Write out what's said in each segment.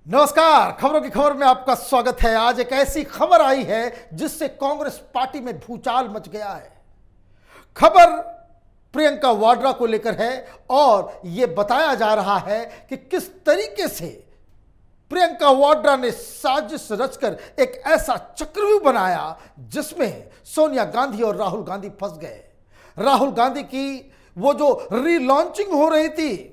नमस्कार। खबरों की खबर में आपका स्वागत है। आज एक ऐसी खबर आई है जिससे कांग्रेस पार्टी में भूचाल मच गया है। खबर प्रियंका वाड्रा को लेकर है और यह बताया जा रहा है कि किस तरीके से प्रियंका वाड्रा ने साजिश रचकर एक ऐसा चक्रव्यूह बनाया जिसमें सोनिया गांधी और राहुल गांधी फंस गए। राहुल गांधी की वो जो रीलॉन्चिंग हो रही थी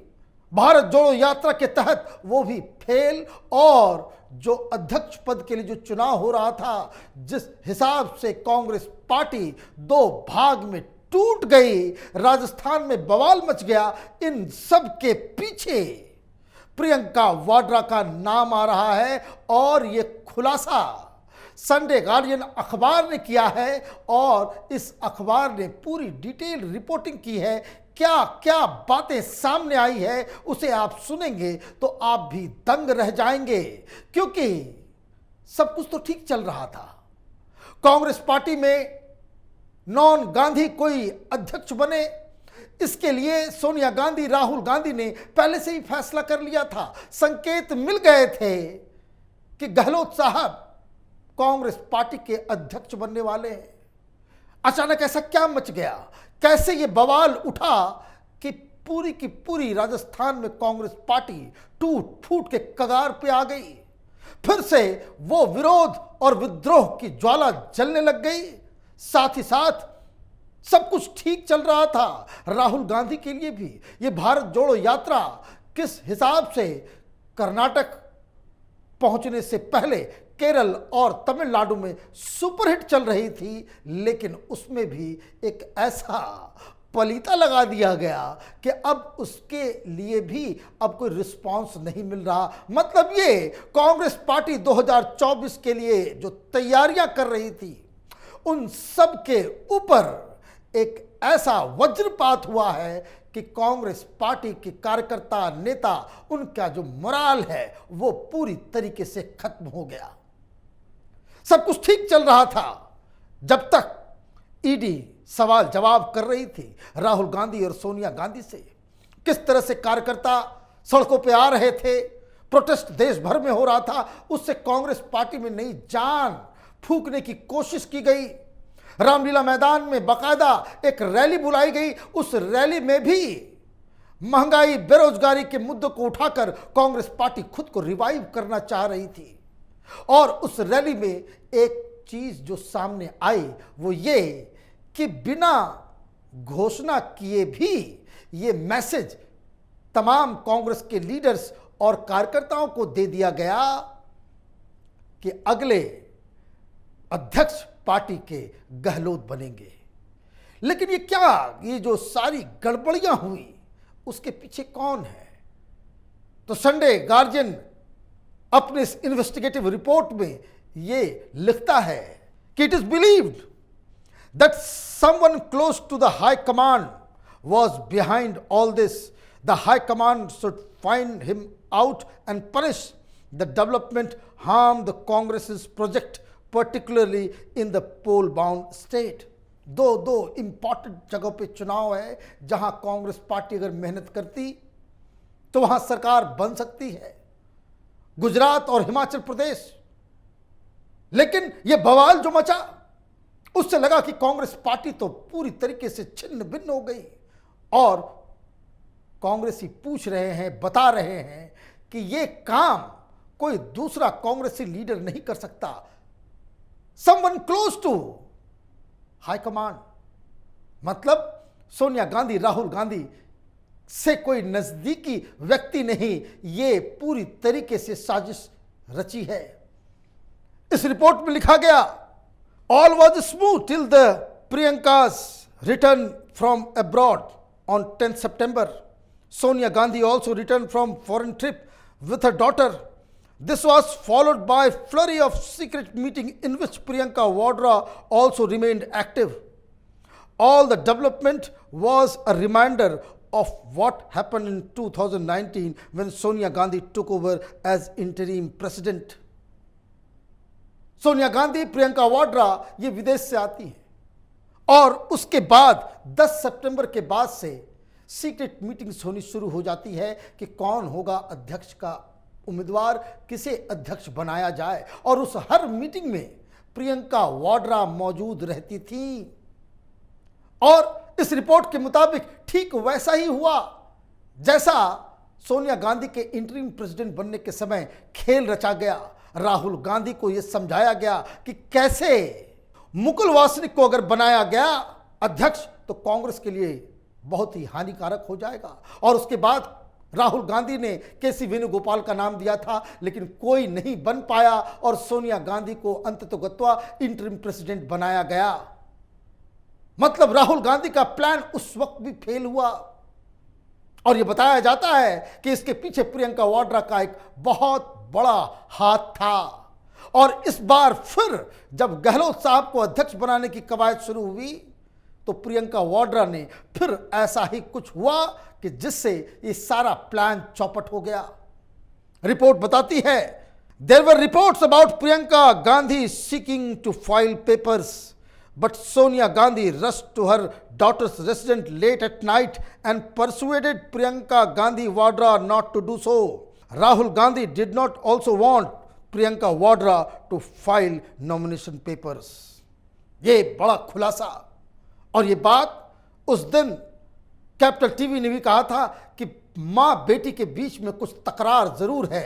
भारत जोड़ो यात्रा के तहत, वो भी फेल, और जो अध्यक्ष पद के लिए जो चुनाव हो रहा था, जिस हिसाब से कांग्रेस पार्टी दो भाग में टूट गई, राजस्थान में बवाल मच गया, इन सब के पीछे प्रियंका वाड्रा का नाम आ रहा है। और ये खुलासा संडे गार्जियन अखबार ने किया है और इस अखबार ने पूरी डिटेल रिपोर्टिंग की है। क्या क्या बातें सामने आई है उसे आप सुनेंगे तो आप भी दंग रह जाएंगे, क्योंकि सब कुछ तो ठीक चल रहा था। कांग्रेस पार्टी में नॉन गांधी कोई अध्यक्ष बने, इसके लिए सोनिया गांधी राहुल गांधी ने पहले से ही फैसला कर लिया था। संकेत मिल गए थे कि गहलोत साहब कांग्रेस पार्टी के अध्यक्ष बनने वाले हैं। अचानक ऐसा क्या मच गया, कैसे ये बवाल उठा कि पूरी की पूरी राजस्थान में कांग्रेस पार्टी टूट फूट के कगार पे आ गई। फिर से वो विरोध और विद्रोह की ज्वाला जलने लग गई। साथ ही साथ सब कुछ ठीक चल रहा था राहुल गांधी के लिए भी। ये भारत जोड़ो यात्रा किस हिसाब से कर्नाटक पहुंचने से पहले केरल और तमिलनाडु में सुपरहिट चल रही थी, लेकिन उसमें भी एक ऐसा पलीता लगा दिया गया कि अब उसके लिए भी अब कोई रिस्पांस नहीं मिल रहा। मतलब ये कांग्रेस पार्टी 2024 के लिए जो तैयारियां कर रही थी, उन सब के ऊपर एक ऐसा वज्रपात हुआ है कि कांग्रेस पार्टी के कार्यकर्ता नेता, उनका जो मोराल है वो पूरी तरीके से खत्म हो गया। सब कुछ ठीक चल रहा था जब तक ईडी सवाल जवाब कर रही थी राहुल गांधी और सोनिया गांधी से। किस तरह से कार्यकर्ता सड़कों पे आ रहे थे, प्रोटेस्ट देश भर में हो रहा था, उससे कांग्रेस पार्टी में नई जान फूंकने की कोशिश की गई। रामलीला मैदान में बाकायदा एक रैली बुलाई गई। उस रैली में भी महंगाई बेरोजगारी के मुद्दों को उठाकर कांग्रेस पार्टी खुद को रिवाइव करना चाह रही थी। और उस रैली में एक चीज जो सामने आई वो ये कि बिना घोषणा किए भी ये मैसेज तमाम कांग्रेस के लीडर्स और कार्यकर्ताओं को दे दिया गया कि अगले अध्यक्ष पार्टी के गहलोत बनेंगे। लेकिन ये क्या, ये जो सारी गड़बड़ियां हुई उसके पीछे कौन है? तो संडे गार्जियन अपने इस इन्वेस्टिगेटिव रिपोर्ट में ये लिखता है कि it is believed that someone close to the high command was behind all this. The high command should find him out and punish the development harm the Congress project, particularly in the poll bound state. दो important जगहों पे चुनाव है जहां Congress party अगर मेहनत करती तो वहां सरकार बन सकती है, गुजरात और हिमाचल प्रदेश। लेकिन यह बवाल जो मचा, उससे लगा कि कांग्रेस पार्टी तो पूरी तरीके से छिन्न भिन्न हो गई। और कांग्रेसी पूछ रहे हैं, बता रहे हैं कि यह काम कोई दूसरा कांग्रेसी लीडर नहीं कर सकता। Someone close to high command, मतलब सोनिया गांधी राहुल गांधी से कोई नजदीकी व्यक्ति नहीं, ये पूरी तरीके से साजिश रची है। इस रिपोर्ट में लिखा गया, all was smooth till the Priyanka's return from abroad on 10 September. Sonia Gandhi also returned from foreign trip with her daughter. This was followed by a flurry of secret meeting in which Priyanka Vadra also remained active. All the development was a reminder of what happened in 2019 when Sonia Gandhi took over as interim president. Sonia Gandhi Priyanka Vadra ये विदेश से आती है और उसके बाद 10 सितंबर के बाद से सीक्रेट मीटिंग्स होनी शुरू हो जाती है कि कौन होगा अध्यक्ष का उम्मीदवार किसे अध्यक्ष बनाया जाए, और उस हर मीटिंग में प्रियंका वाड्रा मौजूद रहती थी। और इस रिपोर्ट के मुताबिक ठीक वैसा ही हुआ जैसा सोनिया गांधी के इंटरिम प्रेसिडेंट बनने के समय खेल रचा गया। राहुल गांधी को यह समझाया गया कि कैसे मुकुल वासनिक को अगर बनाया गया अध्यक्ष तो कांग्रेस के लिए बहुत ही हानिकारक हो जाएगा। और उसके बाद राहुल गांधी ने केसी वेणुगोपाल का नाम दिया था, लेकिन कोई नहीं बन पाया और सोनिया गांधी को अंततोगत्वा इंटरिम प्रेसिडेंट बनाया गया। मतलब राहुल गांधी का प्लान उस वक्त भी फेल हुआ। और यह बताया जाता है कि इसके पीछे प्रियंका वाड्रा का एक बहुत बड़ा हाथ था। और इस बार फिर जब गहलोत साहब को अध्यक्ष बनाने की कवायद शुरू हुई तो प्रियंका वाड्रा ने फिर ऐसा ही कुछ हुआ कि जिससे ये सारा प्लान चौपट हो गया। रिपोर्ट बताती है, there were reports about Priyanka Gandhi seeking to file papers, but Sonia Gandhi rushed to her daughter's residence late at night and persuaded Priyanka Gandhi Vadra not to do so. Rahul Gandhi did not also want Priyanka Vadra to file nomination papers. ये बड़ा खुलासा। और ये बात उस दिन capital TV ने भी कहा था कि मां बेटी के बीच में कुछ तकरार जरूर है,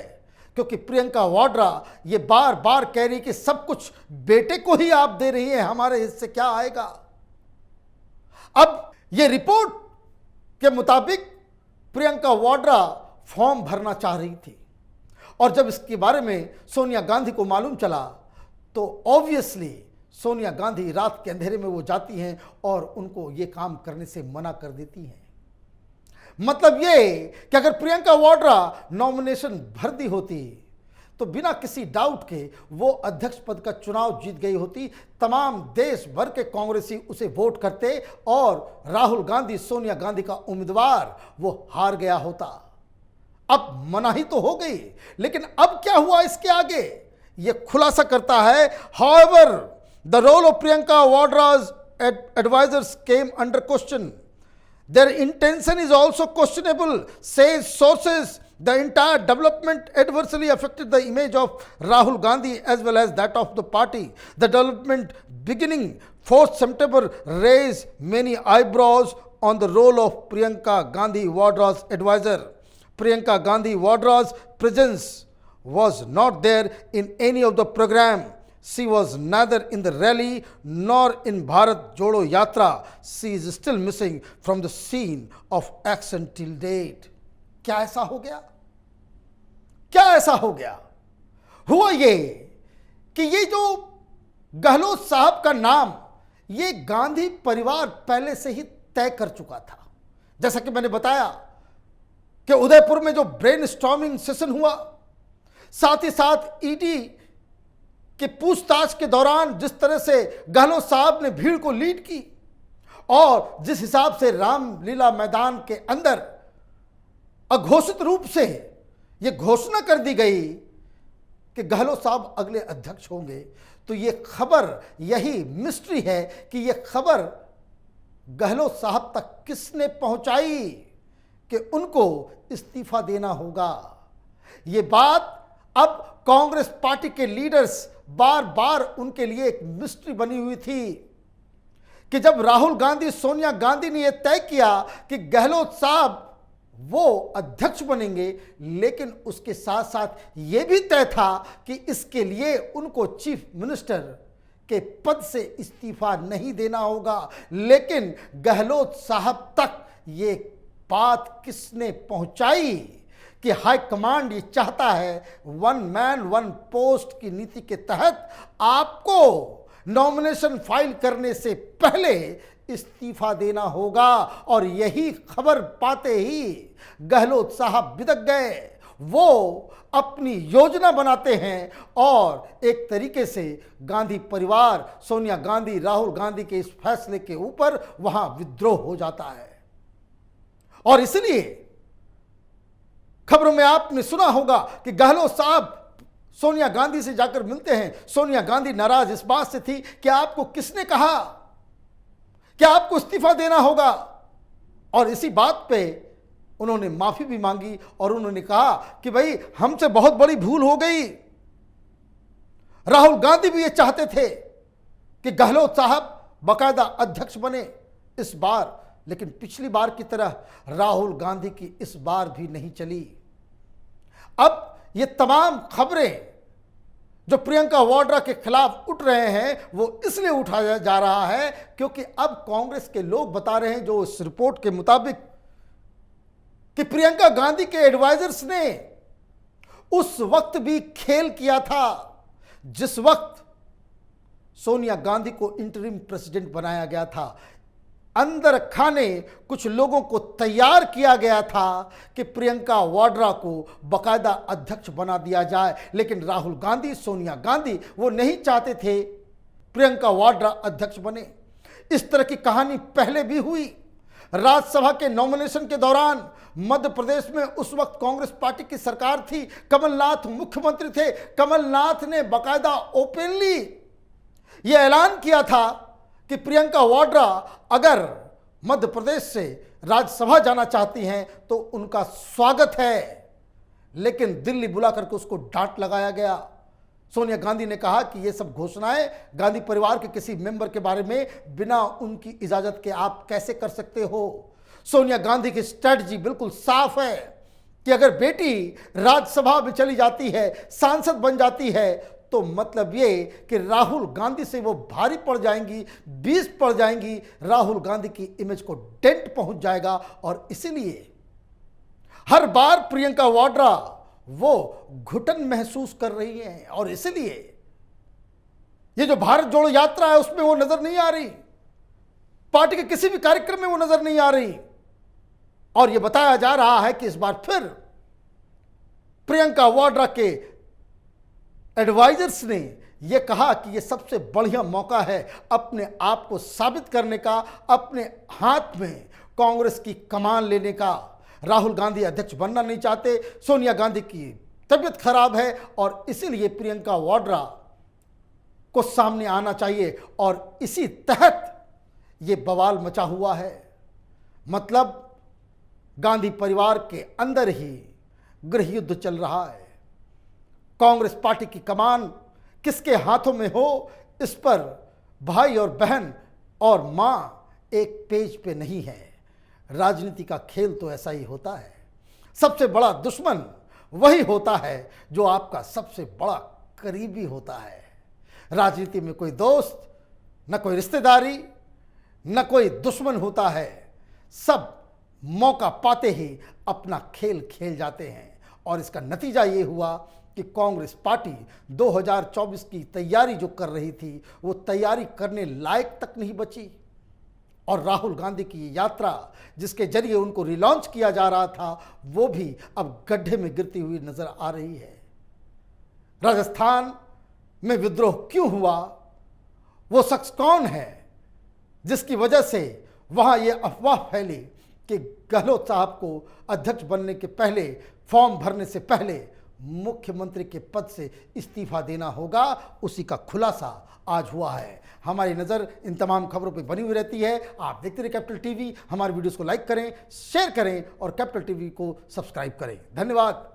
क्योंकि प्रियंका वाड्रा ये बार बार कह रही कि सब कुछ बेटे को ही आप दे रही हैं, हमारे हिस्से क्या आएगा। अब ये रिपोर्ट के मुताबिक प्रियंका वाड्रा फॉर्म भरना चाह रही थी, और जब इसके बारे में सोनिया गांधी को मालूम चला तो ऑब्वियसली सोनिया गांधी रात के अंधेरे में वो जाती हैं और उनको ये काम करने से मना कर देती हैं। मतलब ये कि अगर प्रियंका वाड्रा नॉमिनेशन भर दी होती तो बिना किसी डाउट के वो अध्यक्ष पद का चुनाव जीत गई होती। तमाम देश भर के कांग्रेसी उसे वोट करते और राहुल गांधी सोनिया गांधी का उम्मीदवार वो हार गया होता। अब मनाही तो हो गई, लेकिन अब क्या हुआ इसके आगे ये खुलासा करता है। However the role of Priyanka Vadra's advisors came under question. Their intention is also questionable, says sources. The entire development adversely affected the image of Rahul Gandhi as well as that of the party. The development beginning 4th September raised many eyebrows on the role of Priyanka Gandhi Vadra's advisor. Priyanka Gandhi Vadra's presence was not there in any of the program. She was neither in the rally nor in Bharat Jodo Yatra. She is still missing from the scene of action till date. क्या ऐसा हो गया? क्या ऐसा हो गया? हुआ ये कि ये जो गहलोत साहब का नाम ये गांधी परिवार पहले से ही तय कर चुका था। जैसा कि मैंने बताया कि उदयपुर में जो ब्रेनस्टॉर्मिंग सेशन हुआ, साथ ही साथ ईडी कि पूछताछ के दौरान जिस तरह से गहलोत साहब ने भीड़ को लीड की और जिस हिसाब से रामलीला मैदान के अंदर अघोषित रूप से यह घोषणा कर दी गई कि गहलोत साहब अगले अध्यक्ष होंगे, तो यह खबर, यही मिस्ट्री है कि यह खबर गहलोत साहब तक किसने पहुंचाई कि उनको इस्तीफा देना होगा। यह बात अब कांग्रेस पार्टी के लीडर्स बार बार उनके लिए एक मिस्ट्री बनी हुई थी कि जब राहुल गांधी सोनिया गांधी ने यह तय किया कि गहलोत साहब वो अध्यक्ष बनेंगे, लेकिन उसके साथ साथ यह भी तय था कि इसके लिए उनको चीफ मिनिस्टर के पद से इस्तीफा नहीं देना होगा। लेकिन गहलोत साहब तक ये बात किसने पहुंचाई कि हाई कमांड ये चाहता है वन मैन वन पोस्ट की नीति के तहत आपको नॉमिनेशन फाइल करने से पहले इस्तीफा देना होगा। और यही खबर पाते ही गहलोत साहब बिदक गए। वो अपनी योजना बनाते हैं और एक तरीके से गांधी परिवार, सोनिया गांधी, राहुल गांधी के इस फैसले के ऊपर वहां विद्रोह हो जाता है। और इसलिए खबरों में आपने सुना होगा कि गहलोत साहब सोनिया गांधी से जाकर मिलते हैं। सोनिया गांधी नाराज इस बात से थी कि आपको किसने कहा कि आपको इस्तीफा देना होगा। और इसी बात पे उन्होंने माफी भी मांगी और उन्होंने कहा कि भाई हमसे बहुत बड़ी भूल हो गई। राहुल गांधी भी ये चाहते थे कि गहलोत साहब बाकायदा अध्यक्ष बने इस बार, लेकिन पिछली बार की तरह राहुल गांधी की इस बार भी नहीं चली। अब ये तमाम खबरें जो प्रियंका वाड्रा के खिलाफ उठ रहे हैं वो इसलिए उठाया जा रहा है क्योंकि अब कांग्रेस के लोग बता रहे हैं, जो इस रिपोर्ट के मुताबिक, कि प्रियंका गांधी के एडवाइजर्स ने उस वक्त भी खेल किया था जिस वक्त सोनिया गांधी को इंटरिम प्रेसिडेंट बनाया गया था। अंदर खाने कुछ लोगों को तैयार किया गया था कि प्रियंका वाड्रा को बाकायदा अध्यक्ष बना दिया जाए, लेकिन राहुल गांधी, सोनिया गांधी वो नहीं चाहते थे प्रियंका वाड्रा अध्यक्ष बने। इस तरह की कहानी पहले भी हुई। राज्यसभा के नॉमिनेशन के दौरान मध्य प्रदेश में उस वक्त कांग्रेस पार्टी की सरकार थी, कमलनाथ मुख्यमंत्री थे। कमलनाथ ने बाकायदा ओपनली यह ऐलान किया था कि प्रियंका वाड्रा अगर मध्य प्रदेश से राज्यसभा जाना चाहती हैं तो उनका स्वागत है, लेकिन दिल्ली बुला करके उसको डांट लगाया गया। सोनिया गांधी ने कहा कि ये सब घोषणाएं गांधी परिवार के किसी मेंबर के बारे में बिना उनकी इजाजत के आप कैसे कर सकते हो। सोनिया गांधी की स्ट्रैटेजी बिल्कुल साफ है कि अगर बेटी राज्यसभा में चली जाती है, सांसद बन जाती है, तो मतलब ये कि राहुल गांधी से वो भारी पड़ जाएंगी, 20 पड़ जाएंगी, राहुल गांधी की इमेज को डेंट पहुंच जाएगा। और इसीलिए हर बार प्रियंका वाड्रा वो घुटन महसूस कर रही हैं और इसलिए ये जो भारत जोड़ो यात्रा है उसमें वो नजर नहीं आ रही, पार्टी के किसी भी कार्यक्रम में वो नजर नहीं आ रही। और ये बताया जा रहा है कि इस बार फिर प्रियंका वाड्रा के एडवाइजर्स ने यह कहा कि यह सबसे बढ़िया मौका है अपने आप को साबित करने का, अपने हाथ में कांग्रेस की कमान लेने का। राहुल गांधी अध्यक्ष बनना नहीं चाहते, सोनिया गांधी की तबीयत खराब है और इसीलिए प्रियंका वाड्रा को सामने आना चाहिए और इसी तहत यह बवाल मचा हुआ है। मतलब गांधी परिवार के अंदर ही गृह युद्ध चल रहा है। कांग्रेस पार्टी की कमान किसके हाथों में हो, इस पर भाई और बहन और मां एक पेज पे नहीं है। राजनीति का खेल तो ऐसा ही होता है। सबसे बड़ा दुश्मन वही होता है जो आपका सबसे बड़ा करीबी होता है। राजनीति में कोई दोस्त, न कोई रिश्तेदारी, न कोई दुश्मन होता है। सब मौका पाते ही अपना खेल खेल जाते हैं और इसका नतीजा ये हुआ कि कांग्रेस पार्टी 2024 की तैयारी जो कर रही थी वो तैयारी करने लायक तक नहीं बची और राहुल गांधी की ये यात्रा जिसके जरिए उनको रिलॉन्च किया जा रहा था वो भी अब गड्ढे में गिरती हुई नजर आ रही है। राजस्थान में विद्रोह क्यों हुआ, वो शख्स कौन है जिसकी वजह से वहां ये अफवाह फैली कि गहलोत साहब को अध्यक्ष बनने के पहले, फॉर्म भरने से पहले मुख्यमंत्री के पद से इस्तीफा देना होगा, उसी का खुलासा आज हुआ है। हमारी नज़र इन तमाम खबरों पर बनी हुई रहती है। आप देखते रहिए कैपिटल टीवी। हमारे वीडियोस को लाइक करें, शेयर करें और कैपिटल टीवी को सब्सक्राइब करें। धन्यवाद।